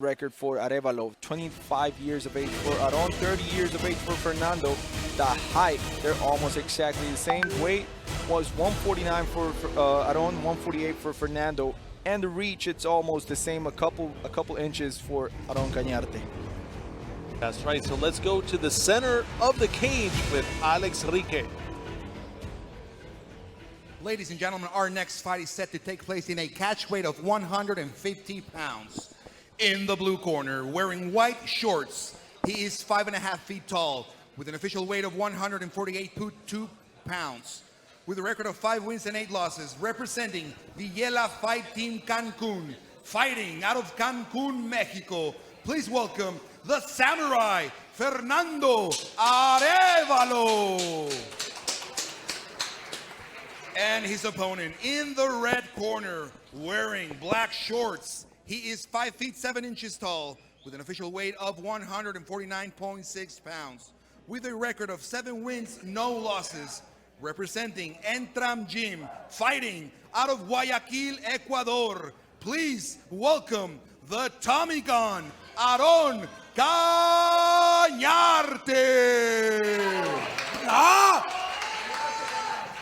record for Arévalo, 25 years of age for Aron, 30 years of age for Fernando. The height, they're almost exactly the same. Weight was 149 for Aron, 148 for Fernando. And the reach, it's almost the same, a couple inches for Aron Cañarte. That's right, so let's go to the center of the cage with Alex Rique. Ladies and gentlemen, our next fight is set to take place in a catch weight of 150 pounds. In the blue corner, wearing white shorts, he is 5.5 feet tall, with an official weight of 148.2 pounds. With a record of 5 wins and 8 losses, representing the Yela Fight Team Cancun, fighting out of Cancun, Mexico. Please welcome the Samurai, Fernando Arévalo. And his opponent in the red corner, wearing black shorts. He is 5 feet 7 inches tall, with an official weight of 149.6 pounds. With a record of 7 wins, no losses, representing Entram Gym, fighting out of Guayaquil, Ecuador. Please welcome the Tommy Gun, Aron Cañarte.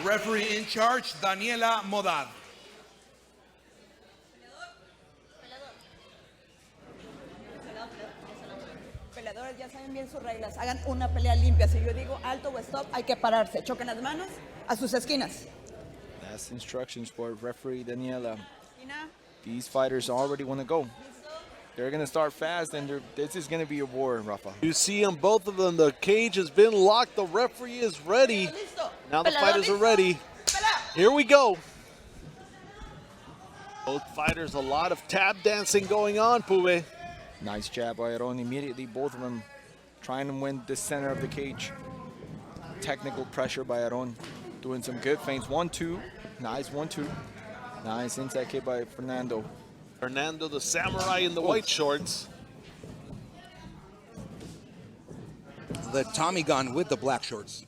Referee in charge, Daniela Modad. Peleadores ya saben bien sus reglas. Hagan una pelea limpia. Si yo digo alto o stop, hay que pararse. Choquen las manos a sus esquinas. That's instructions for referee Daniela. Esquina. These fighters already want to go. They're going to start fast, and this is going to be a war, Rafa. You see on both of them, the cage has been locked. The referee is ready. Listo. Now the Peleador fighters are listo. ready. Pelea. Here we go. Both fighters, a lot of tap dancing going on, Pube. Nice jab by Aron. Immediately, both of them trying to win the center of the cage. Technical pressure by Aron. Doing some good feints. 1-2. Nice 1-2. Nice inside kick by Fernando. Fernando, the samurai in the white shorts. The Tommy Gun with the black shorts.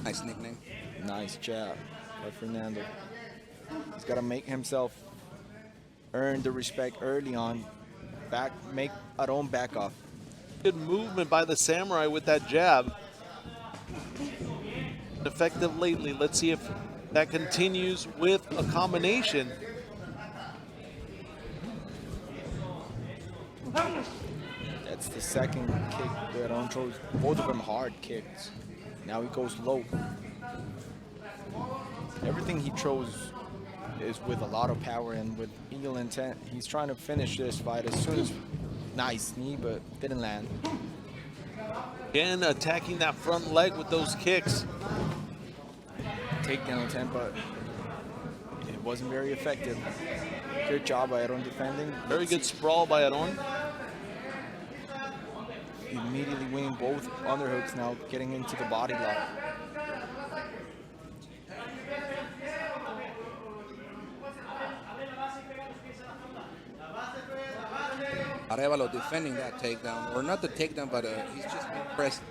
Nice nickname. Nice jab by Fernando. He's got to make himself earn the respect early on. Make Aron back off. Good movement by the samurai with that jab. Effective lately. Let's see if that continues with a combination. That's the second kick that Aron throws. Both of them hard kicks. Now he goes low. Everything he throws is with a lot of power and with eagle intent. He's trying to finish this fight as soon as... Nice knee, but didn't land. Again, attacking that front leg with those kicks. Takedown attempt, but it wasn't very effective. Good job by Aron defending. Very good sprawl by Aron. Immediately winning both underhooks now, getting into the body lock. Arévalo defending that takedown, or not the takedown, but he's just been pressed.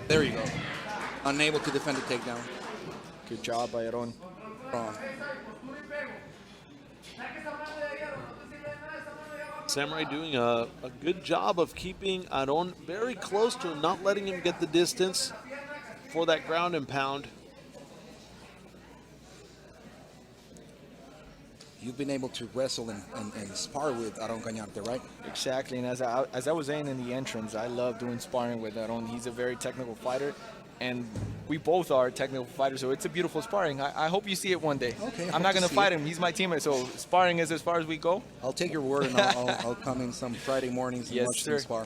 There you go. Unable to defend the takedown. Good job by Aron. Wrong. Samurai doing a good job of keeping Aron very close to him, not letting him get the distance for that ground and pound. You've been able to wrestle and spar with Aron Cañarte, right? Exactly, and as I was saying in the entrance, I love doing sparring with Aron. He's a very technical fighter, and we both are technical fighters, so it's a beautiful sparring. I hope you see it one day. Okay. I'm not going to fight him. He's my teammate, so sparring is as far as we go. I'll take your word, and I'll come in some Friday mornings and Yes, watch sir. them spar.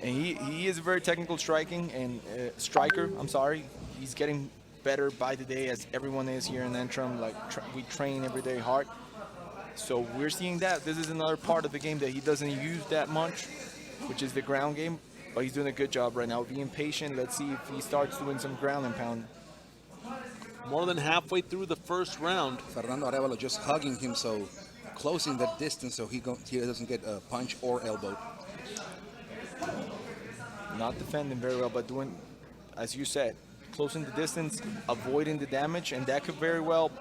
And he is a very technical striker. I'm sorry. He's getting better by the day, as everyone is here in Entram. Like we train every day hard. So we're seeing that. This is another part of the game that he doesn't use that much, which is the ground game. But he's doing a good job right now. Being patient. Let's see if he starts doing some ground and pound. More than halfway through the first round. Fernando Arévalo just hugging him, so closing the distance so he doesn't get a punch or elbow. Not defending very well, but doing, as you said, closing the distance, avoiding the damage, and that could very well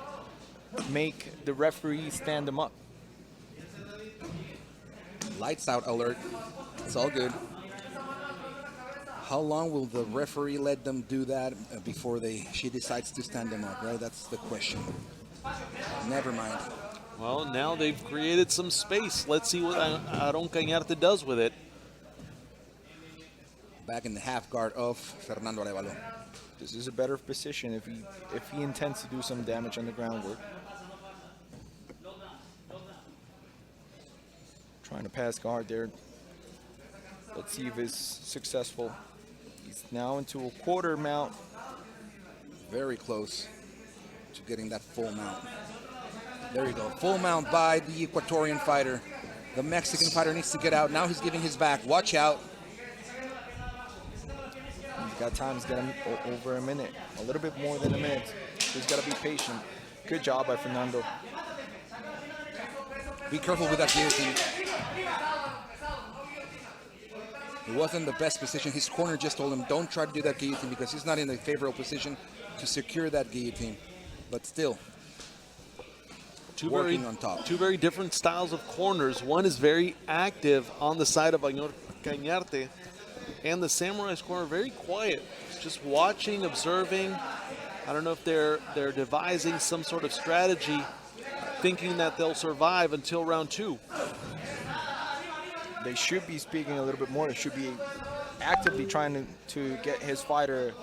make the referee stand them up. Lights out alert. It's all good. How long will the referee let them do that before she decides to stand them up, right? That's the question. Never mind. Well, now they've created some space. Let's see what Aarón Cañarte does with it. Back in the half guard of Fernando Arévalo. This is a better position if he intends to do some damage on the groundwork. Trying to pass guard there. Let's see if it's successful. He's now into a quarter mount. Very close to getting that full mount. There you go. Full mount by the Ecuadorian fighter. The Mexican fighter needs to get out. Now he's giving his back. Watch out. He's got time. He's got over a minute. A little bit more than a minute. He's got to be patient. Good job by Fernando. Be careful with that guillotine. It wasn't the best position. His corner just told him, don't try to do that guillotine because he's not in a favorable position to secure that guillotine. But still, working on top. Two very different styles of corners. One is very active on the side of Aarón Cañarte, and the Samurai's corner very quiet, just watching, observing. I don't know if they're devising some sort of strategy, thinking that they'll survive until round 2. They should be speaking a little bit more. They should be actively trying to get his fighter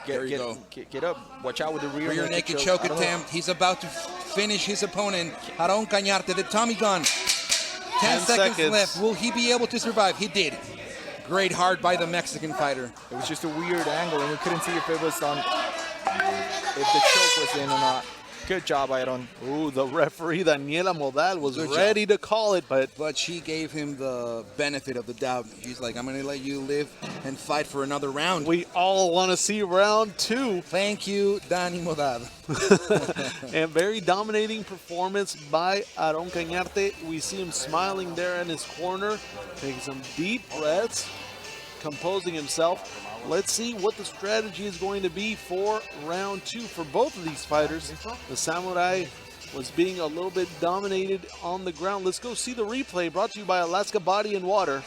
get up. Watch out with the rear naked choke attempt. He's about to finish his opponent, Aarón Cañarte, the Tommy gun. 10 seconds left. Will he be able to survive? He did. Great hard by the Mexican fighter. It was just a weird angle, and we couldn't see if it was on, if the choke was in or not. Good job, Aarón. Ooh, the referee, Daniela Modal, was ready to call it, but she gave him the benefit of the doubt. She's like, I'm going to let you live and fight for another round. We all want to see round 2. Thank you, Dani Modal. And very dominating performance by Aarón Cañarte. We see him smiling there in his corner, taking some deep breaths, composing himself. Let's see what the strategy is going to be for round 2 for both of these fighters. The Samurai was being a little bit dominated on the ground. Let's go see the replay brought to you by Alaska Body and Water.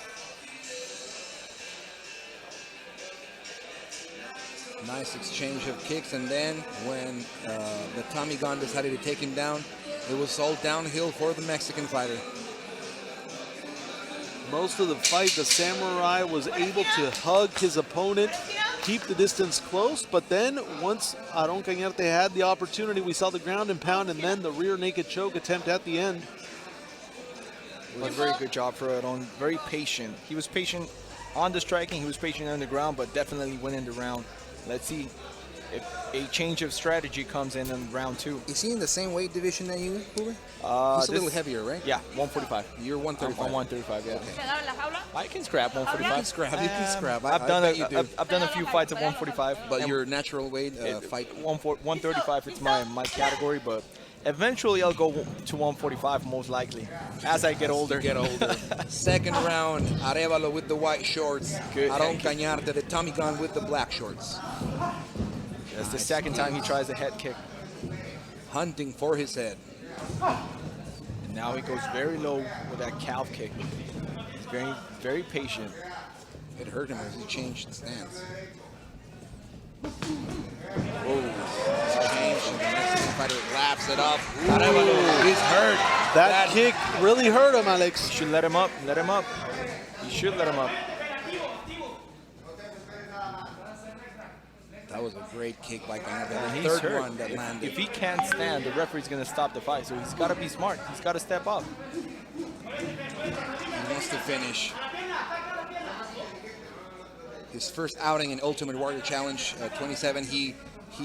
Nice exchange of kicks, and then when the Tommy gun decided to take him down, it was all downhill for the Mexican fighter. Most of the fight, the Samurai was able to hug his opponent, keep the distance close, but then once Aarón Cañarte had the opportunity, we saw the ground and pound and then the rear naked choke attempt at the end. It was a very good job for Aarón. Very patient. He was patient on the striking, he was patient on the ground, but definitely winning the round. Let's see if a change of strategy comes in round 2. Is he in the same weight division that you, Hoover? He's a little heavier, right? Yeah, 145. You're 135. I'm 135, yeah. Okay. I can scrap 145. You can scrap. I've done a few fights at 145. But your natural weight fight? 135 is my category, but eventually I'll go to 145 most likely as I get older. Second round, Arévalo with the white shorts. Aarón Cañarte, the Tommy gun with the black shorts. That's the second time he tries a head kick. Hunting for his head. And now he goes very low with that calf kick. He's very, very patient. It hurt him as he changed stance. Changed, and the Mexican fighter laps it up. Arévalo, he's hurt. That kick really hurt him, Alex. You should let him up. Let him up. You should let him up. That was a great kick by Cañarte. He's The third hurt. one that landed. If he can't stand, the referee's going to stop the fight. So he's got to be smart. He's got to step up. He wants to finish. His first outing in Ultimate Warrior Challenge 27, he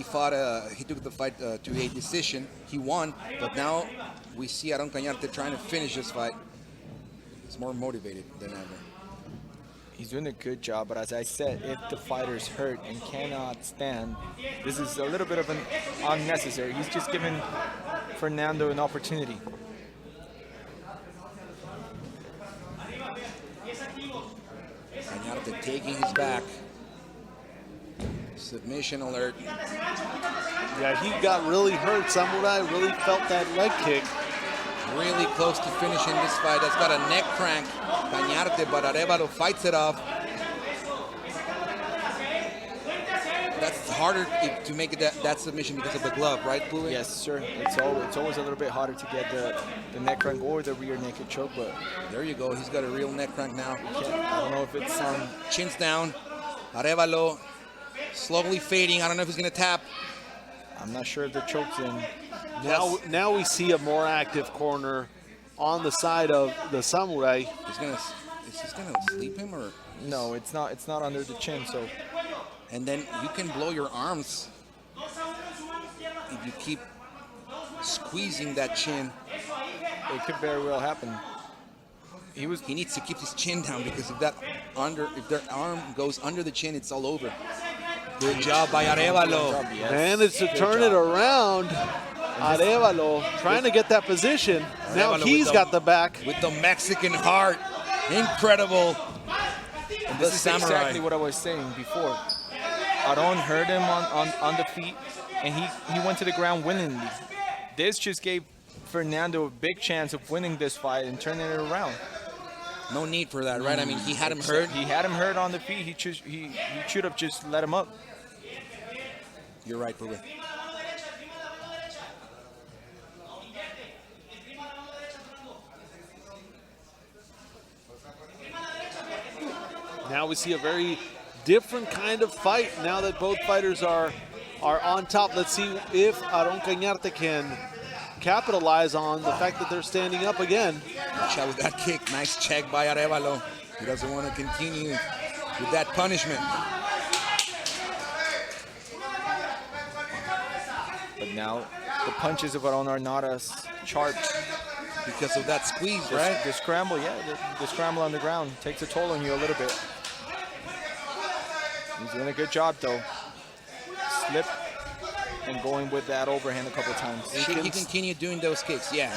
fought. He took the fight to a decision. He won, but now we see Aarón Cañarte trying to finish this fight. He's more motivated than ever. He's doing a good job, but as I said, if the fighter's hurt and cannot stand, this is a little bit of an unnecessary. He's just giving Fernando an opportunity. Cañarte taking his back. Submission alert. Yeah, he got really hurt. Samurai really felt that leg kick. Really close to finishing this fight. That's got a neck crank. Cañarte, but Arévalo fights it off. That's harder to make it that submission because of the glove, right, Pule? Yes, sir. It's always a little bit harder to get the neck crank or the rear naked choke, but there you go. He's got a real neck crank now. I don't know if it's Chin's down. Arévalo slowly fading. I don't know if he's going to tap. I'm not sure if the choke's in. Now we see a more active corner on the side of the Samurai. Is he gonna sleep him or? No, it's not. It's not under the chin. So, and then you can blow your arms if you keep squeezing that chin. It could very well happen. He needs to keep his chin down because if their arm goes under the chin, it's all over. Good job by Arévalo. Yes. Managed to turn it around. Arévalo trying to get that position. Now he's got the back. With the Mexican heart. Incredible. This is exactly what I was saying before. Aron heard him on the feet, and he went to the ground willingly. This just gave Fernando a big chance of winning this fight and turning it around. No need for that, right? I mean, he had him hurt. He had him hurt on the feet. He should have just let him up. You're right, Pule. Now we see a very different kind of fight now that both fighters are on top. Let's see if Aron Cañarte can capitalize on the fact that they're standing up again. Watch out with that kick. Nice check by Arévalo. He doesn't want to continue with that punishment. But now the punches of Aron are not as sharp. Because of that squeeze, right? The scramble, yeah, the scramble on the ground takes a toll on you a little bit. He's doing a good job though. Slip and going with that overhand a couple of times. Should he continue doing those kicks? Yeah.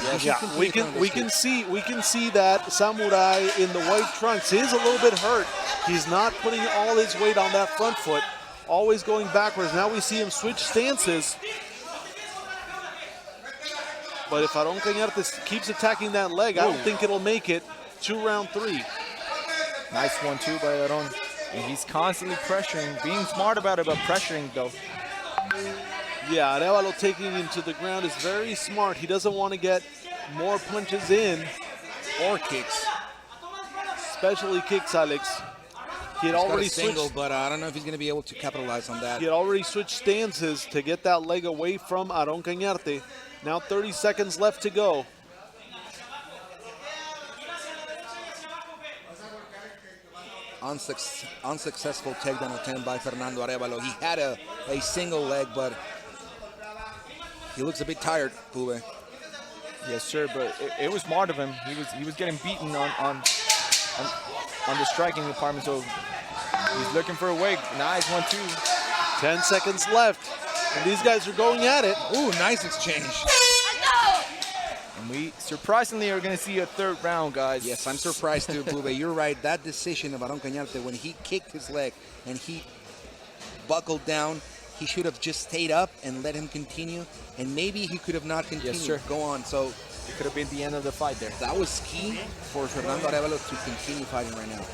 We can see that Samurai in the white trunks is a little bit hurt. He's not putting all his weight on that front foot, always going backwards. Now we see him switch stances. But if Aron Cañarte keeps attacking that leg, I don't think it'll make it to round 3. Nice 1-2 by Aron. And he's constantly pressuring, being smart about it, but pressuring though. Yeah, Arévalo taking him to the ground is very smart. He doesn't want to get more punches in. Or kicks. Especially kicks, Alex. He had already switched, but I don't know if he's going to be able to capitalize on that. He had already switched stances to get that leg away from Aron Cañarte. Now 30 seconds left to go. Unsuccessful takedown attempt by Fernando Arévalo. He had a single leg, but he looks a bit tired, Pule. Yes, sir, but it was smart of him. He was getting beaten on the striking department, so he's looking for a way. Nice 1-2. 10 seconds left, and these guys are going at it. Ooh, nice exchange. And we surprisingly are going to see a third round, guys. Yes, I'm surprised too, Pule. You're right. That decision of Aron Cañarte when he kicked his leg and he buckled down, he should have just stayed up and let him continue, and maybe he could have not continued. Yes, sir. Go on. So it could have been the end of the fight there. That was key for Fernando Arévalo to continue fighting right now.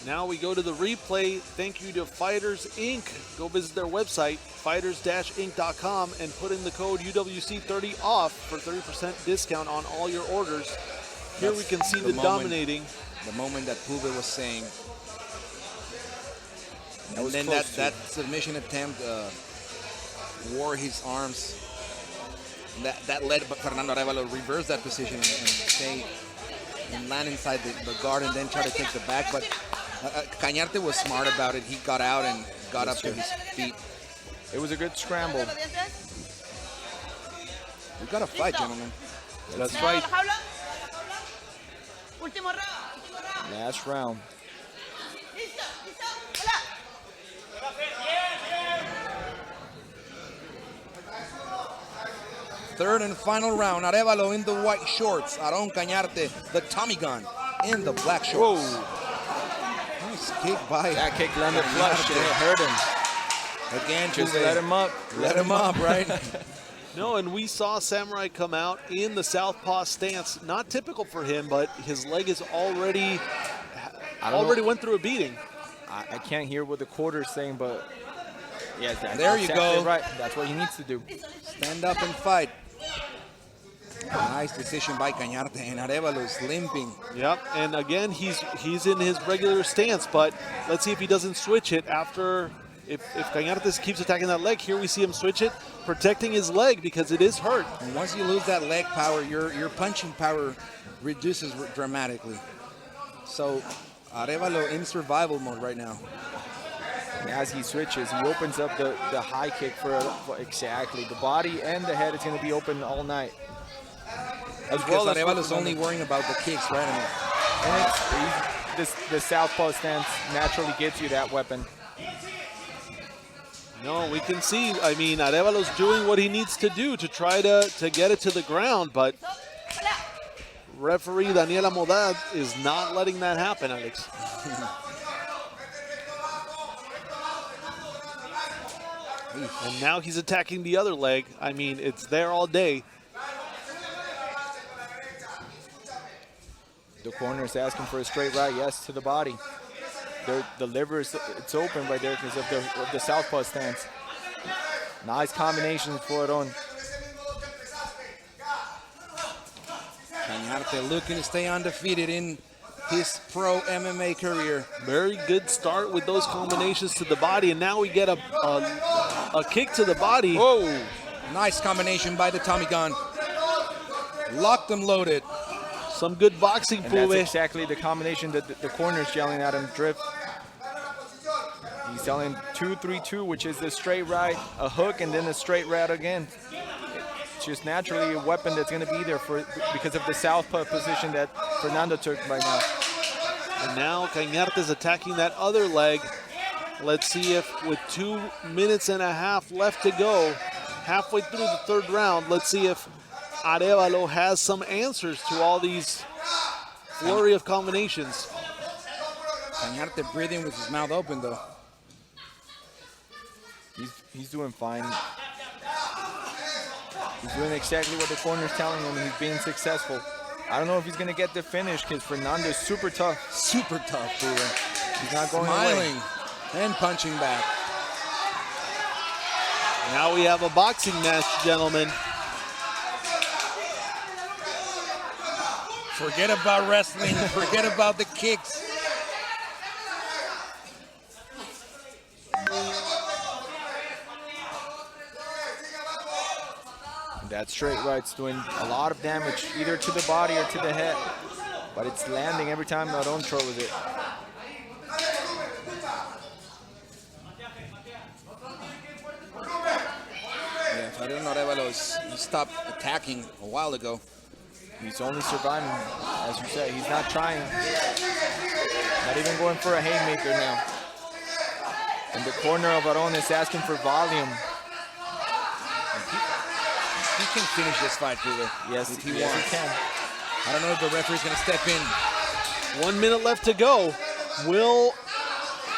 Now we go to the replay. Thank you to Fighters Inc. Go visit their website, fighters-inc.com, and put in the code UWC30 off for 30% discount on all your orders. Here we can see the dominating. The moment that Pule was saying. And then that submission attempt wore his arms. That led Fernando Arévalo reverse that position and stay and land inside the guard and then try to take the back. But Cañarte was smart about it. He got out and got up to his feet. It was a good scramble. We got to fight, gentlemen. Let's fight. Last round. Third and final round. Arévalo in the white shorts. Aron Cañarte, the Tommy gun, in the black shorts. Whoa. Nice kick by that kick landed flush and it hurt him. Again, Just Tuve. let him up. Let him up, right? No, and we saw Samurai come out in the southpaw stance. Not typical for him, but his leg is already went through a beating. I can't hear what the quarter's saying, but yeah, that's There you exactly go. right. That's what he needs to do. Stand up and fight. Nice decision by Cañarte, and Arévalo is limping. Yep, and again, he's in his regular stance, but let's see if he doesn't switch it after. If Cañarte keeps attacking that leg, here we see him switch it, protecting his leg because it is hurt. And once you lose that leg power, your punching power reduces dramatically. So Arévalo in survival mode right now. And as he switches, he opens up the high kick for exactly the body and the head is going to be open all night. As Because as Arévalo's only worrying about the kicks, right? and the southpaw stance naturally gives you that weapon. No, we can see, I mean, Arévalo's doing what he needs to do to try to get it to the ground, but referee Daniela Modad is not letting that happen, Alex. And now he's attacking the other leg. I mean, it's there all day. The corner is asking for a straight right, yes, to the body. The liver is it's open right there because of the southpaw stance. Nice combinations for Aron. Cañarte looking to stay undefeated in his pro MMA career. Very good start with those combinations to the body, and now we get a kick to the body. Whoa! Nice combination by the Tommy gun. Locked and loaded. Some good boxing, And that's Pube. exactly the combination that the corner's yelling at him, drift. He's telling 2-3-2, which is the straight right, a hook, and then a straight right again. It's just naturally a weapon that's going to be there because of the southpaw position that Fernando took right now. And now Cañarte's attacking that other leg. Let's see if with 2 minutes and a half left to go, halfway through the third round, let's see if Arévalo has some answers to all these flurry of combinations. Cañarte breathing with his mouth open, though. He's doing fine. He's doing exactly what the corner's telling him, and he's being successful. I don't know if he's going to get the finish because Fernando's super tough. Super tough, Pube. He's not going Smiling away. and punching back. Now we have a boxing match, gentlemen. Forget about wrestling. Forget about the kicks. That straight right's doing a lot of damage, either to the body or to the head. But it's landing every time Aron throws it. Yeah, Fabián Arévalo he stopped attacking a while ago. He's only surviving, as you said. He's not trying. Not even going for a haymaker now. And the corner of Aron is asking for volume. He can finish this fight, Pube. Yes, if he yes, wants. he can. I don't know if the referee's going to step in. 1 minute left to go. Will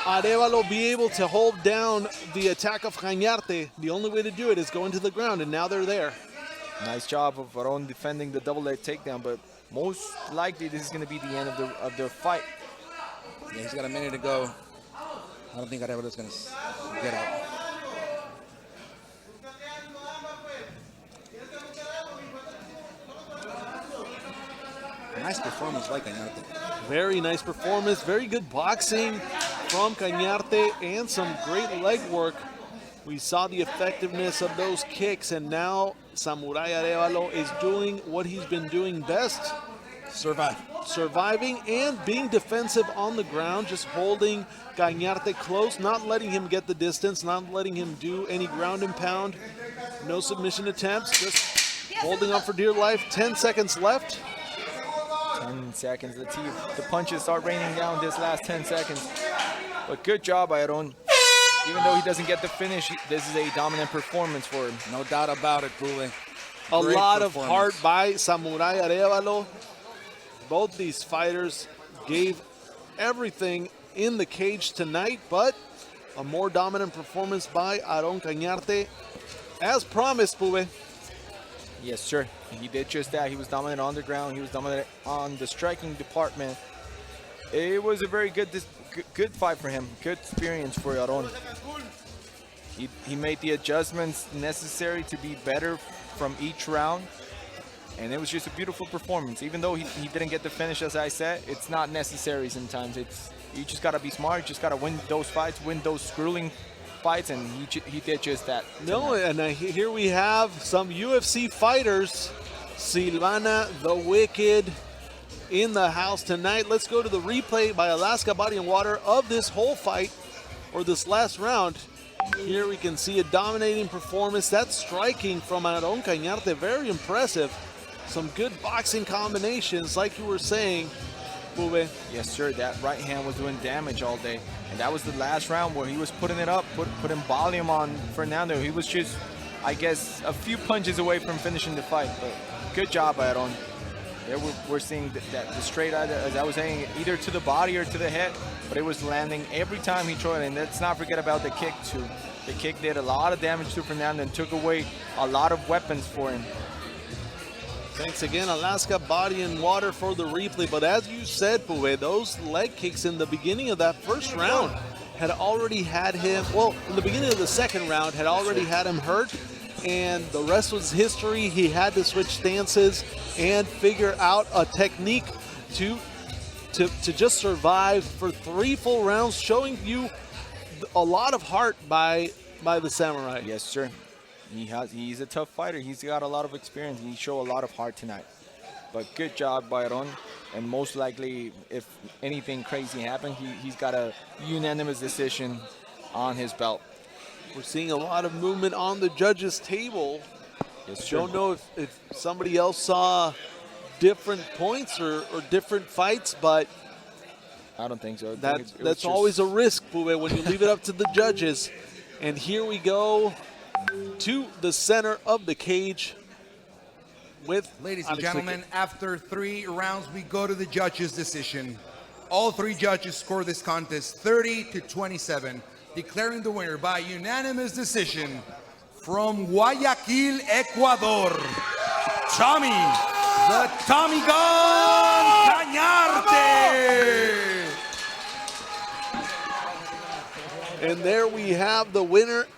Arévalo be able to hold down the attack of Cañarte? The only way to do it is go into the ground, and now they're there. Nice job of Aron defending the double leg takedown, but most likely this is going to be the end of the fight. Yeah, he's got a minute to go. I don't think Arévalo's going to get out. Nice performance by Cañarte. Very nice performance, very good boxing from Cañarte, and some great leg work. We saw the effectiveness of those kicks, and now Samurai Arévalo is doing what he's been doing best. Surviving and being defensive on the ground, just holding Cañarte close, not letting him get the distance, not letting him do any ground and pound. No submission attempts, just holding on for dear life. 10 seconds left. 10 seconds. Let's see if the punches start raining down this last 10 seconds. But good job by Aron. Even though he doesn't get the finish, this is a dominant performance for him. No doubt about it, Pule. A lot of heart by Samurai Arévalo. Both these fighters gave everything in the cage tonight, but A more dominant performance by Aarón Cañarte. As promised, Pube. Yes, sir. He did just that. He was dominant on the ground. He was dominant on the striking department. It was a very good fight for him. Good experience for Aarón. He made the adjustments necessary to be better from each round. And it was just a beautiful performance. Even though he didn't get the finish, as I said, it's not necessary sometimes. You just got to be smart. You just got to win those fights, win those grueling fights, and he did just that. No, and here we have some UFC fighters. Silvana the Wicked in the house tonight. Let's go to the replay by Alaska Body and Water of this whole fight, or this last round. Here we can see a dominating performance. That striking from Aarón Cañarte, very impressive. Some good boxing combinations, like you were saying, Bube. Yes, sir. That right hand was doing damage all day. And that was the last round where he was putting it up, putting volume on Fernando. He was just, I guess, a few punches away from finishing the fight. But good job, Aarón. There we're seeing that the straight, as I was saying, either to the body or to the head, but it was landing every time he tried. And let's not forget about the kick, too. The kick did a lot of damage to Fernando and took away a lot of weapons for him. Thanks again, Alaska Body and Water, for the replay. But as you said, Pube, those leg kicks in the beginning of that first round had already had him, well, in the beginning of the second round, had already had him hurt. And the rest was history. He had to switch stances and figure out a technique to just survive for 3 full rounds, showing you a lot of heart by the Samurai. Yes, sir. He's a tough fighter. He's got a lot of experience. He showed a lot of heart tonight. But good job by Aarón. And most likely, if anything crazy happened, he's got a unanimous decision on his belt. We're seeing a lot of movement on the judges' table. Yes, sir. Don't know if somebody else saw different points or different fights, but I don't think so. That's always a risk, Pube, when you leave it up to the judges. And here we go to the center of the cage with Ladies and Alex gentlemen, Wicked. after 3 rounds, we go to the judges' decision. All 3 judges score this contest 30-27, declaring the winner by unanimous decision from Guayaquil, Ecuador, Tommy, the Tommy Gun Cañarte. And there we have the winner